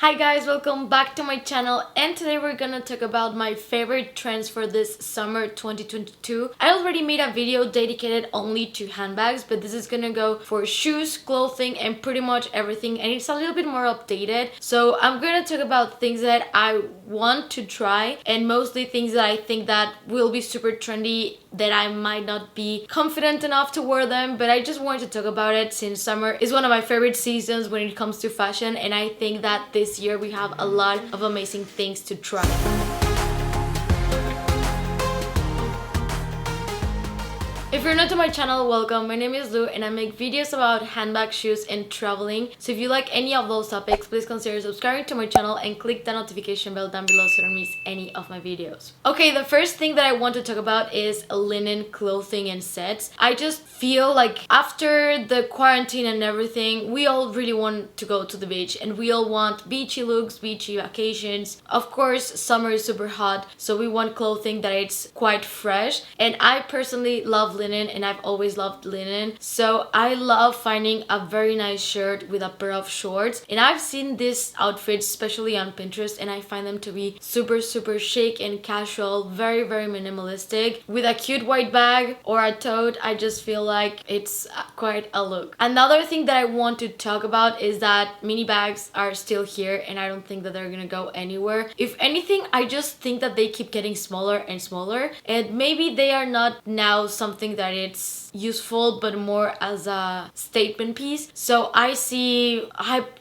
Hi guys, welcome back to my channel, and today we're gonna talk about my favorite trends for this summer 2022. I already made a video dedicated only to handbags, but this is gonna go for shoes, clothing, and pretty much everything, and it's a little bit more updated. So I'm gonna talk about things that I want to try and mostly things that I think that will be super trendy that I might not be confident enough to wear them, but I just wanted to talk about it since summer is one of my favorite seasons when it comes to fashion, and I think that this year we have a lot of amazing things to try. If you're new to my channel, welcome. My name is Lou and I make videos about handbags, shoes, and traveling. So if you like any of those topics, please consider subscribing to my channel and click the notification bell down below so you don't miss any of my videos. Okay, the first thing that I want to talk about is linen clothing and sets. I just feel like after the quarantine and everything, we all really want to go to the beach and we all want beachy looks, beachy vacations. Of course, summer is super hot, so we want clothing that it's quite fresh, and I personally love linen and I've always loved linen, so I love finding a very nice shirt with a pair of shorts. And I've seen these outfits especially on Pinterest and I find them to be super chic and casual, very minimalistic, with a cute white bag or a tote. I just feel like it's quite a look. Another thing that I want to talk about is that mini bags are still here and I don't think that they're gonna go anywhere. If anything, I just think that they keep getting smaller and smaller, and maybe they are not now something that it's useful but more as a statement piece. So I see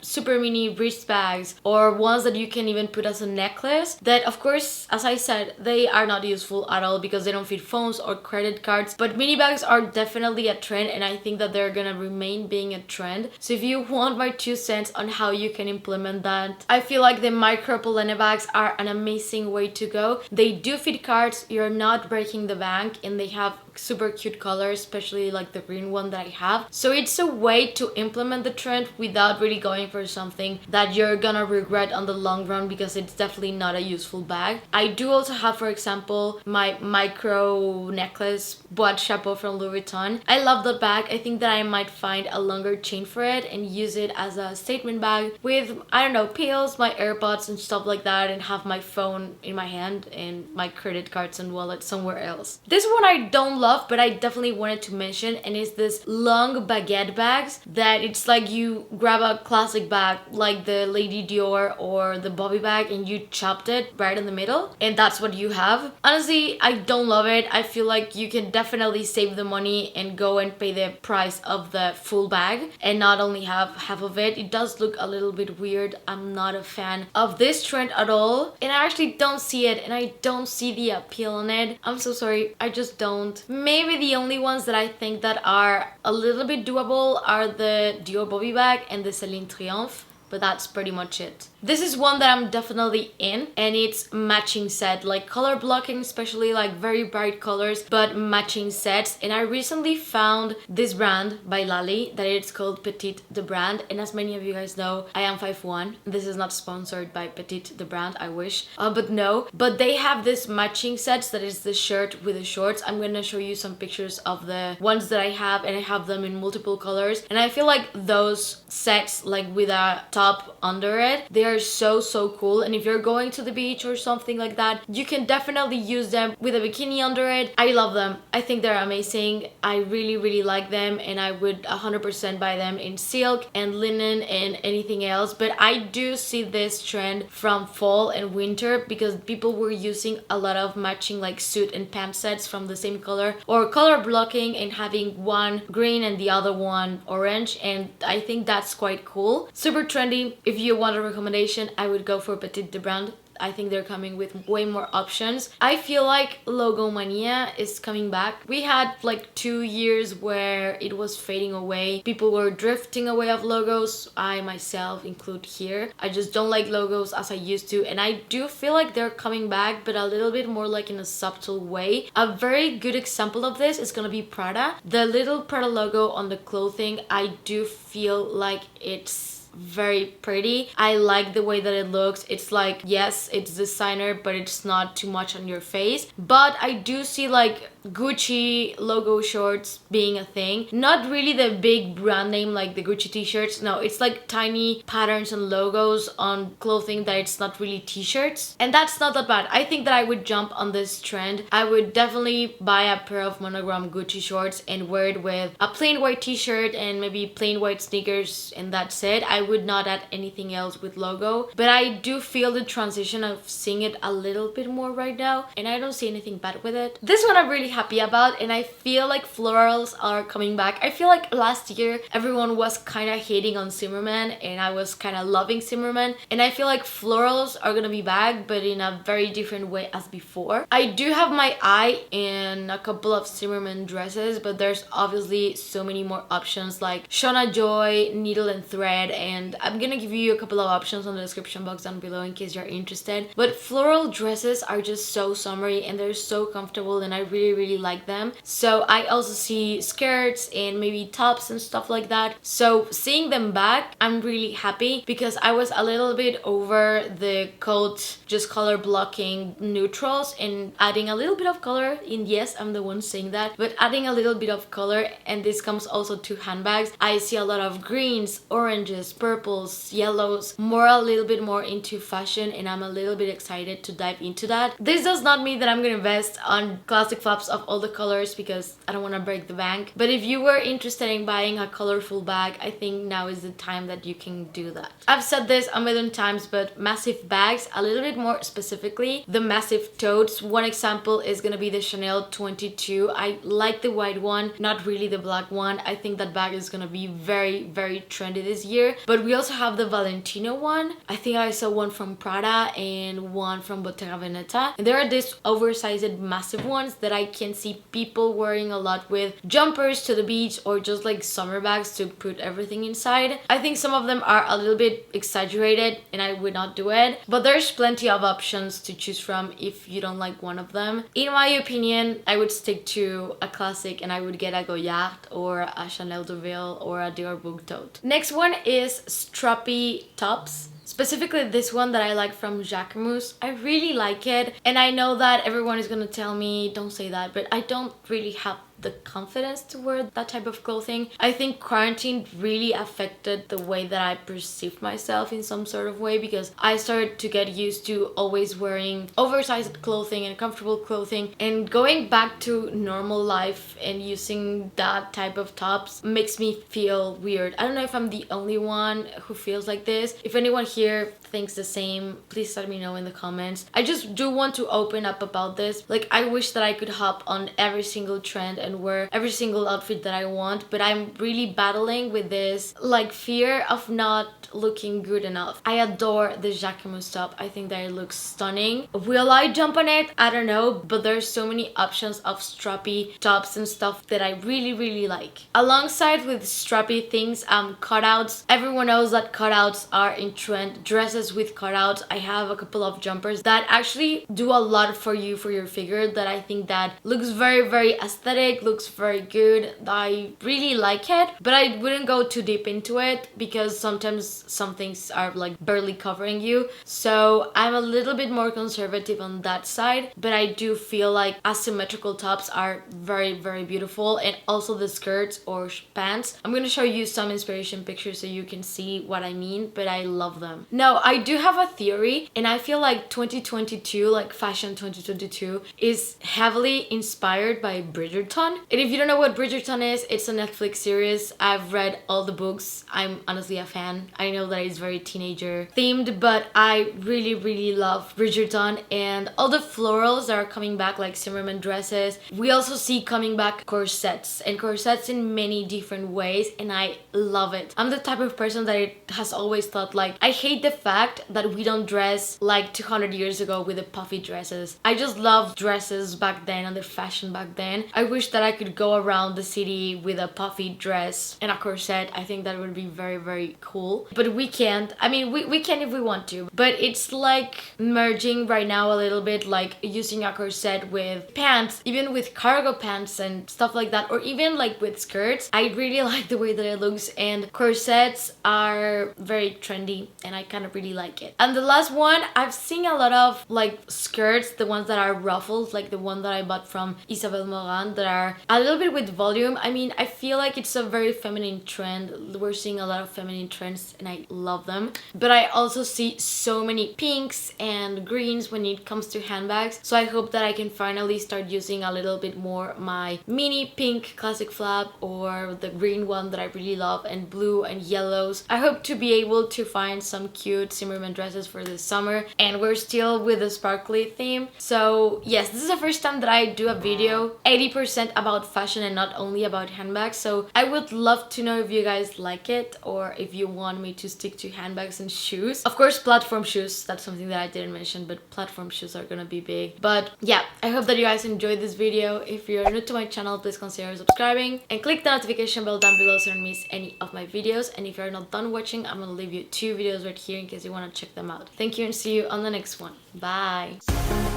super mini wrist bags or ones that you can even put as a necklace that, of course, as I said, they are not useful at all because they don't fit phones or credit cards, but mini bags are definitely a trend and I think that they're gonna remain being a trend. So if you want my 2 cents on how you can implement that, I feel like the micro Polene bags are an amazing way to go. They do fit cards, you're not breaking the bank, and they have super cute colors, especially like the green one that I have. So it's a way to implement the trend without really going for something that you're gonna regret on the long run because it's definitely not a useful bag. I do also have, for example, my micro necklace boîte chapeau from Louis Vuitton. I love that bag. I think that I might find a longer chain for it and use it as a statement bag with, I don't know, pills, my AirPods and stuff like that, and have my phone in my hand and my credit cards and wallet somewhere else. This one I don't love, but I definitely wanted to mention, and it's this long baguette bags that it's like you grab a classic bag like the Lady Dior or the Bobby bag and you chopped it right in the middle and that's what you have. Honestly, I don't love it. I feel like you can definitely save the money and go and pay the price of the full bag and not only have half of it. It does look a little bit weird. I'm not a fan of this trend at all, and I actually don't see it and I don't see the appeal in it. I'm so sorry, I just don't. Maybe the only ones that I think that are a little bit doable are the Dior Bobby bag and the Celine Triomphe, but that's pretty much it. This is one that I'm definitely in, and it's matching set, like color blocking, especially like very bright colors, but matching sets. And I recently found this brand by Lali that it's called Petite the brand, and as many of you guys know, I am 5'1". This is not sponsored by Petite the brand, I wish, but no. But they have this matching sets that is the shirt with the shorts. I'm gonna show you some pictures of the ones that I have, and I have them in multiple colors, and I feel like those sets, like with a top under it, they are so cool. And if you're going to the beach or something like that, you can definitely use them with a bikini under it. I love them. I think they're amazing. I really like them, and I would 100% buy them in silk and linen and anything else. But I do see this trend from fall and winter because people were using a lot of matching like suit and pant sets from the same color, or color blocking and having one green and the other one orange, and I think that's quite cool. Super trendy. If you want a recommendation, I would go for Petite the brand. I think they're coming with way more options. I feel like logo mania is coming back. We had like 2 years where it was fading away. People were drifting away of logos. I myself include here. I just don't like logos as I used to, and I do feel like they're coming back, but a little bit more like in a subtle way. A very good example of this is gonna be Prada. The little Prada logo on the clothing, I do feel like it's very pretty. I like the way that it looks. It's like, yes, it's designer, but it's not too much on your face. But I do see like Gucci logo shorts being a thing. Not really the big brand name like the Gucci t-shirts. No, it's like tiny patterns and logos on clothing that it's not really t-shirts. And that's not that bad. I think that I would jump on this trend. I would definitely buy a pair of monogram Gucci shorts and wear it with a plain white t-shirt and maybe plain white sneakers, and that's it. I would not add anything else with logo. But I do feel the transition of seeing it a little bit more right now, and I don't see anything bad with it. This one I'm really happy about, and I feel like florals are coming back. I feel like last year everyone was kind of hating on Zimmerman and I was kind of loving Zimmerman, and I feel like florals are gonna be back, but in a very different way as before. I do have my eye in a couple of Zimmerman dresses, but there's obviously so many more options like Shona Joy, Needle and Thread, and I'm gonna give you a couple of options on the description box down below in case you're interested. But floral dresses are just so summery and they're so comfortable, and I really like them. So I also see skirts and maybe tops and stuff like that. So seeing them back, I'm really happy, because I was a little bit over the coat just color blocking neutrals and adding a little bit of color in. Yes, I'm the one saying that, but adding a little bit of color, and this comes also to handbags. I see a lot of greens, oranges, purples, yellows, a little bit more into fashion, and I'm a little bit excited to dive into that. This does not mean that I'm gonna invest on classic flops of all the colors, because I don't want to break the bank. But if you were interested in buying a colorful bag, I think now is the time that you can do that. I've said this a million times, but massive bags, a little bit more specifically, the massive totes. One example is gonna be the Chanel 22. I like the white one, not really the black one. I think that bag is gonna be very trendy this year. But we also have the Valentino one. I think I saw one from Prada and one from Bottega Veneta. And there are these oversized massive ones that I can see people wearing a lot with jumpers to the beach, or just like summer bags to put everything inside. I think some of them are a little bit exaggerated and I would not do it, but there's plenty of options to choose from if you don't like one of them. In my opinion, I would stick to a classic and I would get a Goyard or a Chanel Deville or a Dior Book tote. Next one is Strappy tops. Specifically this one that I like from Jacquemus. I really like it, and I know that everyone is gonna tell me don't say that, but I don't really have the confidence to wear that type of clothing. I think quarantine really affected the way that I perceived myself in some sort of way, because I started to get used to always wearing oversized clothing and comfortable clothing, and going back to normal life and using that type of tops makes me feel weird. I don't know if I'm the only one who feels like this. If anyone here thinks the same, please let me know in the comments. I just do want to open up about this. Like, I wish that I could hop on every single trend and wear every single outfit that I want, but I'm really battling with this like fear of not looking good enough. I adore the Jacquemus top. I think that it looks stunning. Will I jump on it? I don't know, but there's so many options of strappy tops and stuff that I really like. Alongside with strappy things, cutouts. Everyone knows that cutouts are in trend. Dresses with cutouts. I have a couple of jumpers that actually do a lot for you, for your figure, that I think that looks very aesthetic, looks very good. I really like it, but I wouldn't go too deep into it because sometimes some things are like barely covering you. So I'm a little bit more conservative on that side, but I do feel like asymmetrical tops are very beautiful, and also the skirts or pants. I'm gonna show you some inspiration pictures so you can see what I mean, but I love them. Now, I do have a theory, and I feel like 2022, like fashion 2022, is heavily inspired by Bridgerton. And if you don't know what Bridgerton is, it's a Netflix series. I've read all the books. I'm honestly a fan. I know that it's very teenager themed, but I really love Bridgerton, and all the florals that are coming back, like Zimmerman dresses. We also see coming back corsets, and corsets in many different ways, and I love it. I'm the type of person that it has always thought, like, I hate the fact that we don't dress like 200 years ago with the puffy dresses. I just love dresses back then and the fashion back then. I wish that I could go around the city with a puffy dress and a corset. I think that would be very cool. but we can't. I mean, we can if we want to, but it's like merging right now a little bit, like using a corset with pants, even with cargo pants and stuff like that, or even like with skirts. I really like the way that it looks, and corsets are very trendy and I kind of really like it. And the last one, I've seen a lot of like skirts, the ones that are ruffled, like the one that I bought from Isabel Moran, that are a little bit with volume. I mean, I feel like it's a very feminine trend. We're seeing a lot of feminine trends and I love them, but I also see so many pinks and greens when it comes to handbags, so I hope that I can finally start using a little bit more my mini pink classic flap or the green one that I really love, and blue and yellows. I hope to be able to find some cute Zimmermann dresses for this summer, and we're still with the sparkly theme. So yes, this is the first time that I do a video 80% about fashion and not only about handbags, so I would love to know if you guys like it or if you want me to stick to handbags and shoes. Of course, platform shoes, that's something that I didn't mention, but platform shoes are gonna be big. But yeah, I hope that you guys enjoyed this video. If you're new to my channel, please consider subscribing and click the notification bell down below so you don't miss any of my videos. And if you're not done watching, I'm gonna leave you 2 videos right here in case you want to check them out. Thank you and see you on the next one. Bye!